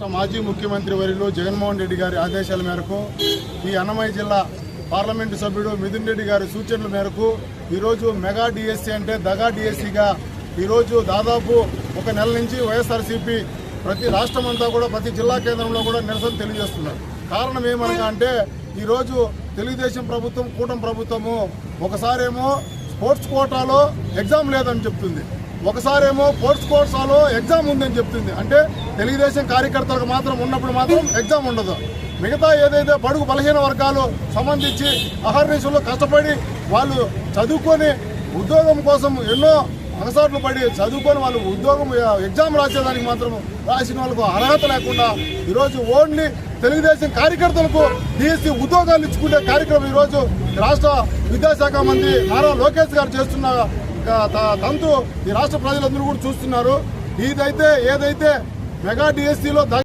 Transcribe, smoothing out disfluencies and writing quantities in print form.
రాష్ట్ర మాజీ ముఖ్యమంత్రి వర్యులు జగన్మోహన్ రెడ్డి గారి ఆదేశాల మేరకు ఈ అన్నమయ్య జిల్లా పార్లమెంటు సభ్యుడు మిథున్ రెడ్డి గారి సూచనల మేరకు ఈరోజు మెగా డిఎస్సీ అంటే దగా డిఎస్సీగా ఈరోజు దాదాపు ఒక నెల నుంచి వైఎస్ఆర్సీపీ ప్రతి రాష్ట్రం అంతా కూడా ప్రతి జిల్లా కేంద్రంలో కూడా నిరసన తెలియజేస్తున్నారు. కారణం ఏమనగా అంటే ఈరోజు తెలుగుదేశం ప్రభుత్వం కూటమి ప్రభుత్వము ఒకసారేమో స్పోర్ట్స్ కోటాలో ఎగ్జామ్ లేదని చెప్తుంది, ఒకసారేమో స్పోర్ట్స్ కోటాలో ఎగ్జామ్ ఉందని చెప్తుంది. అంటే తెలుగుదేశం కార్యకర్తలకు మాత్రం ఉన్నప్పుడు మాత్రం ఎగ్జామ్ ఉండదు. మిగతా ఏదైతే బడుగు బలహీన వర్గాలు సంబంధించి అహర్నిశలు కష్టపడి వాళ్ళు చదువుకొని ఉద్యోగం కోసం ఎన్నో అగసాట్లు పడి చదువుకొని వాళ్ళు ఉద్యోగం ఎగ్జామ్ రాసేదానికి మాత్రం రాసిన వాళ్ళకు అర్హత లేకుండా ఈరోజు ఓన్లీ తెలుగుదేశం కార్యకర్తలకు డిఎస్సీ ఉద్యోగాలు ఇచ్చుకునే కార్యక్రమం ఈరోజు రాష్ట్ర విద్యాశాఖ మంత్రి నారా లోకేష్ గారు చేస్తున్న తంతు ఈ రాష్ట్ర ప్రజలందరూ కూడా చూస్తున్నారు. ఏదైతే మెగా డిఎస్సీలో